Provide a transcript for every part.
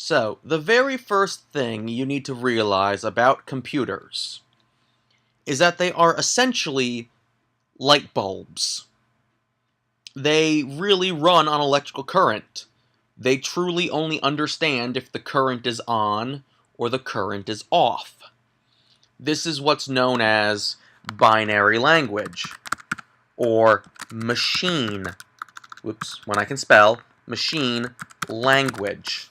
So, the very first thing you need to realize about computers is that they are essentially light bulbs. They really run on electrical current. They truly only understand if the current is on or the current is off. This is what's known as binary language, or machine, when I can spell, machine language.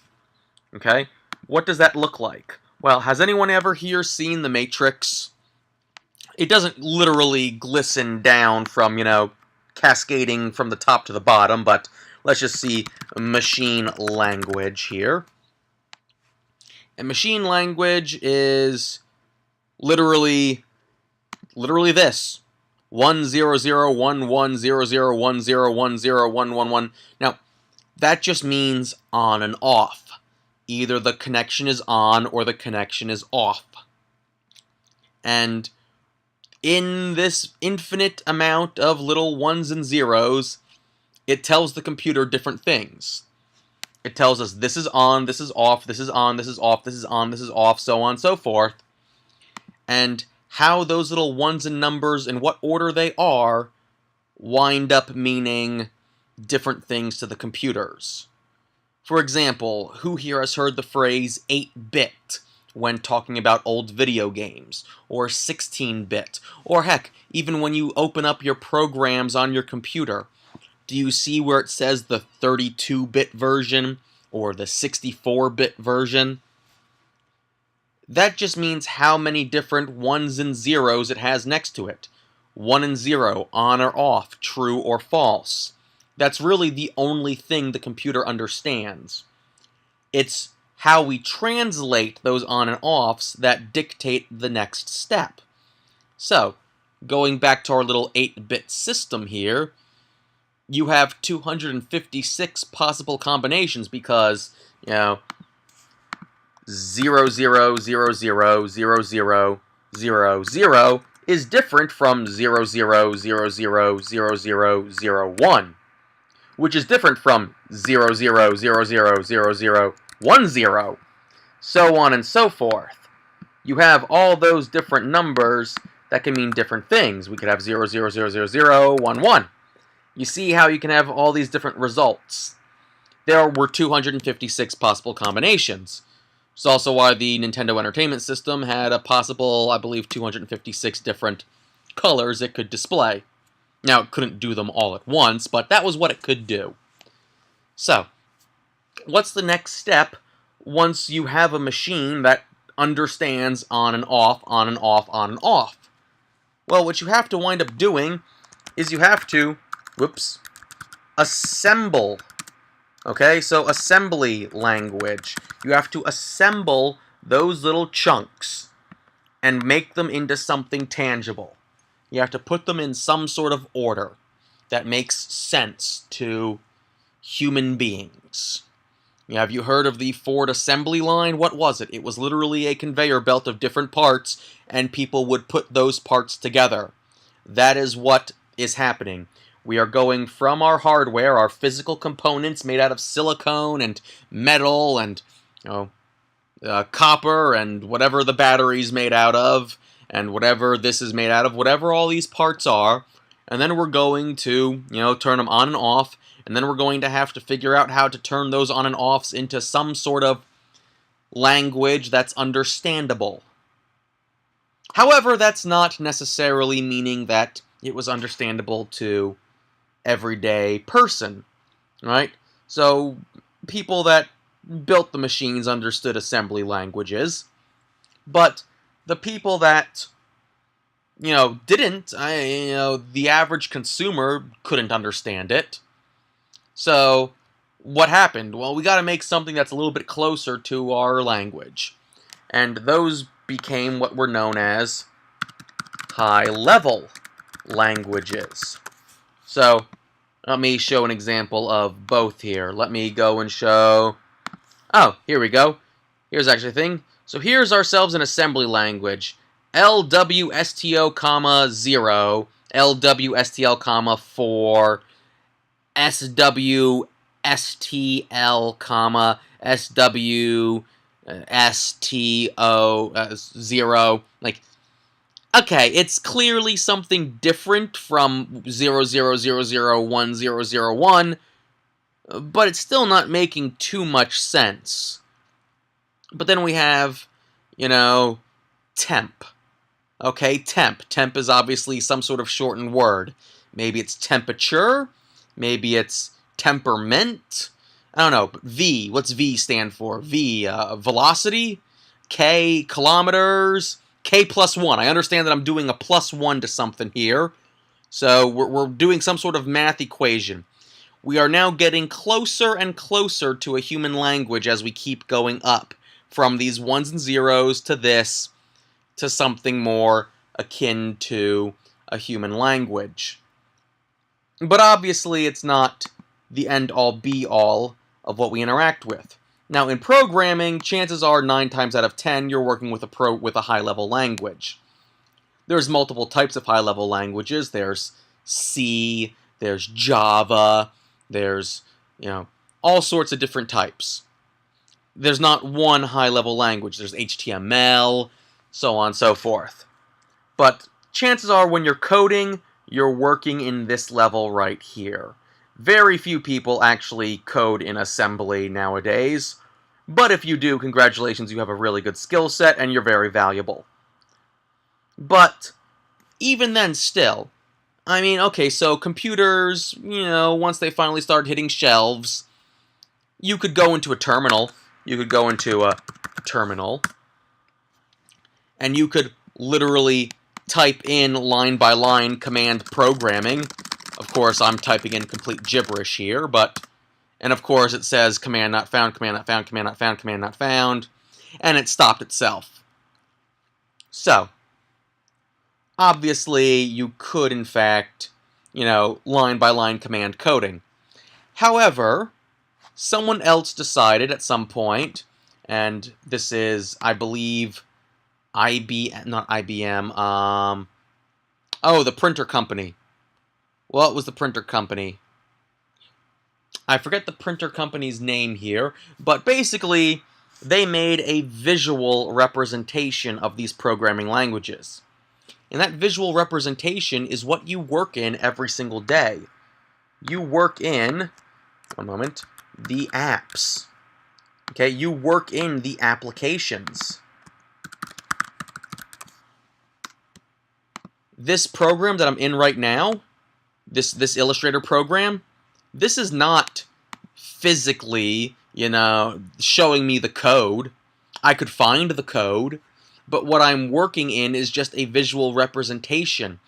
Okay? What does that look like? Well, has anyone ever here seen The Matrix? It doesn't literally glisten down from, cascading from the top to the bottom, but let's just see machine language here. And machine language is literally this. 1001100101011. Now, that just means on and off. Either the connection is on or the connection is off. And in this infinite amount of little ones and zeros, it tells the computer different things. It tells us this is on, this is off, this is on, this is off, this is on, this is off, so on and so forth. And how those little ones and numbers, in what order they are, wind up meaning different things to the computers. For example, who here has heard the phrase 8-bit when talking about old video games, or 16-bit, or heck, even when you open up your programs on your computer? Do you see where it says the 32-bit version, or the 64-bit version? That just means how many different ones and zeros it has next to it. 1 and 0, on or off, true or false. That's really the only thing the computer understands. It's how we translate those on and offs that dictate the next step. So, going back to our little 8-bit system here, you have 256 possible combinations because, 00000000 is different from 00000001, which is different from 00000010, so on and so forth. You have all those different numbers that can mean different things. We could have 00000011. You see how you can have all these different results. There were 256 possible combinations. It's also why the Nintendo Entertainment System had a possible, I believe, 256 different colors it could display. Now, it couldn't do them all at once, but that was what it could do. So, what's the next step once you have a machine that understands on and off, on and off, on and off? Well, what you have to wind up doing is you have to, assemble. Okay, so assembly language. You have to assemble those little chunks and make them into something tangible. You have to put them in some sort of order that makes sense to human beings. Have you heard of the Ford assembly line? What was it? It was literally a conveyor belt of different parts, and people would put those parts together. That is what is happening. We are going from our hardware, our physical components made out of silicone and metal and copper and whatever the battery's made out of, and whatever this is made out of, whatever all these parts are, and then we're going to, turn them on and off, and then we're going to have to figure out how to turn those on and offs into some sort of language that's understandable. However, that's not necessarily meaning that it was understandable to everyday person, right? So, people that built the machines understood assembly languages, but the people that, didn't, the average consumer couldn't understand it. So, what happened? Well, we got to make something that's a little bit closer to our language. And those became what were known as high-level languages. So, let me show an example of both here. Let me go and show... Oh, here we go. Here's actually a thing. So here's ourselves an assembly language. LWSTO, 0, LWSTL, 4, SW STL, comma, SW, STO, 0. Like, okay, it's clearly something different from 00001001, but it's still not making too much sense. But then we have, temp. Okay, temp. Temp is obviously some sort of shortened word. Maybe it's temperature. Maybe it's temperament. I don't know. But V. What's V stand for? V. Velocity. K. Kilometers. K plus 1. I understand that I'm doing a plus 1 to something here. So we're doing some sort of math equation. We are now getting closer and closer to a human language as we keep going up. From these ones and zeros to this, to something more akin to a human language. But obviously it's not the end-all be-all of what we interact with. Now in programming, chances are 9 times out of 10 you're working with a high-level language. There's multiple types of high-level languages. There's C, there's Java, there's, all sorts of different types. There's not one high-level language. There's HTML, so on and so forth. But chances are when you're coding, you're working in this level right here. Very few people actually code in assembly nowadays, but if you do, congratulations, you have a really good skill set and you're very valuable. But even then still, okay, so computers, once they finally start hitting shelves, you could go into a terminal. You could go into a terminal, and you could literally type in line-by-line command programming. Of course, I'm typing in complete gibberish here, and of course it says command not found, command not found, command not found, command not found, and it stopped itself. So, obviously, you could, in fact, line-by-line command coding. However, someone else decided at some point, and this is, I believe, not IBM, the printer company. What was the printer company? I forget the printer company's name here, but basically, they made a visual representation of these programming languages. And that visual representation is what you work in every single day. You work in, one moment, the apps. Okay, you work in the applications. This program that I'm in right now, this Illustrator program, this is not physically, showing me the code. I could find the code, but what I'm working in is just a visual representation.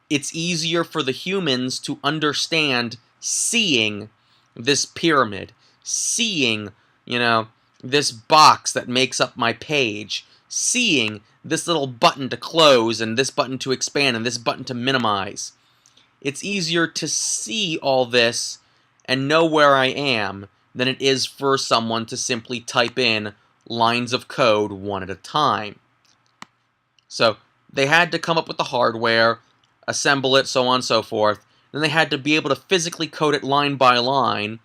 It's easier for the humans to understand seeing this pyramid, seeing, this box that makes up my page, seeing this little button to close and this button to expand and this button to minimize. It's easier to see all this and know where I am than it is for someone to simply type in lines of code one at a time. So they had to come up with the hardware, assemble it, so on and so forth. Then they had to be able to physically code it line by line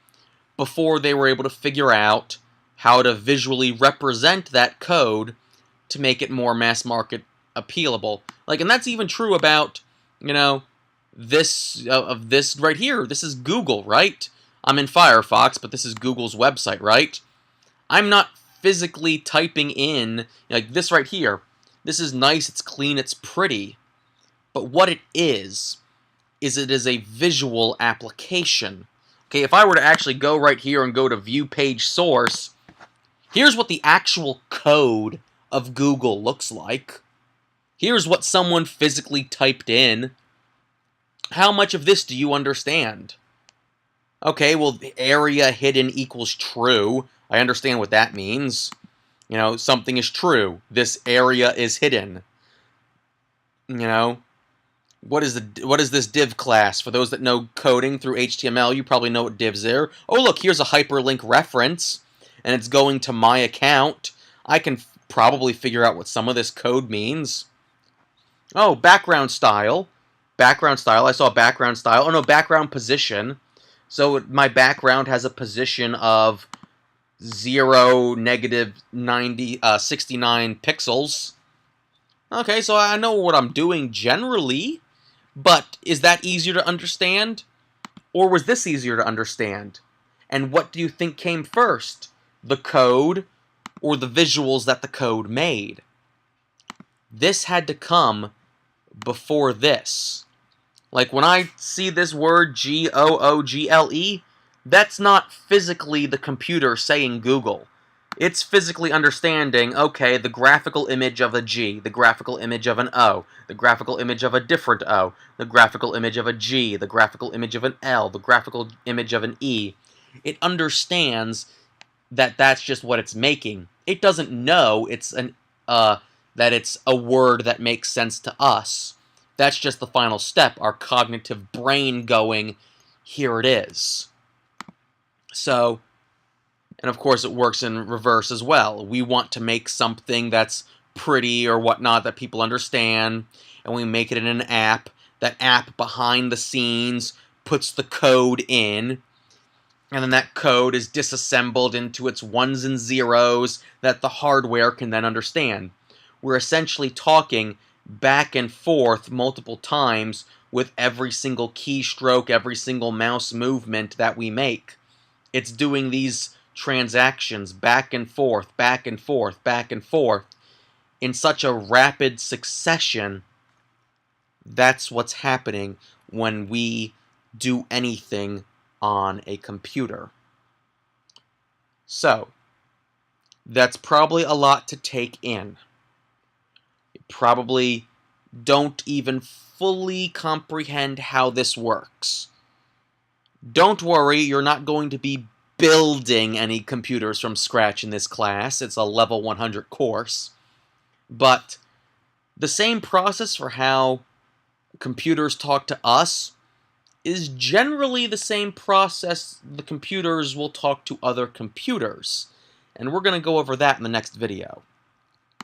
before they were able to figure out how to visually represent that code to make it more mass market appealable. And that's even true about, this right here. This is Google, right? I'm in Firefox, but this is Google's website, right? I'm not physically typing in, this right here. This is nice, it's clean, it's pretty. But what it is it is a visual application. Okay, if I were to actually go right here and go to View Page Source, here's what the actual code of Google looks like. Here's what someone physically typed in. How much of this do you understand? Okay, well, area hidden equals true. I understand what that means. Something is true. This area is hidden. What is this div class? For those that know coding through HTML, you probably know what divs are. Oh, look, here's a hyperlink reference, and it's going to my account. I can probably figure out what some of this code means. Oh, background style. Background style. I saw background style. Oh, no, background position. So my background has a position of 0, negative 69 pixels. Okay, so I know what I'm doing generally, but is that easier to understand? Or was this easier to understand? And what do you think came first? The code or the visuals that the code made? This had to come before this. Like when I see this word Google, that's not physically the computer saying Google. It's physically understanding, okay, the graphical image of a G, the graphical image of an O, the graphical image of a different O, the graphical image of a G, the graphical image of an L, the graphical image of an E. It understands that that's just what it's making. It doesn't know that it's a word that makes sense to us. That's just the final step, our cognitive brain going, here it is. So, and of course it works in reverse as well. We want to make something that's pretty or whatnot that people understand, and we make it in an app. That app behind the scenes puts the code in, and then that code is disassembled into its ones and zeros that the hardware can then understand. We're essentially talking back and forth multiple times with every single keystroke, every single mouse movement that we make. It's doing these transactions back and forth, back and forth, back and forth in such a rapid succession. That's what's happening when we do anything on a computer. So, that's probably a lot to take in. You probably don't even fully comprehend how this works. Don't worry, you're not going to be building any computers from scratch in this class. It's a level 100 course. But the same process for how computers talk to us is generally the same process the computers will talk to other computers. And we're going to go over that in the next video.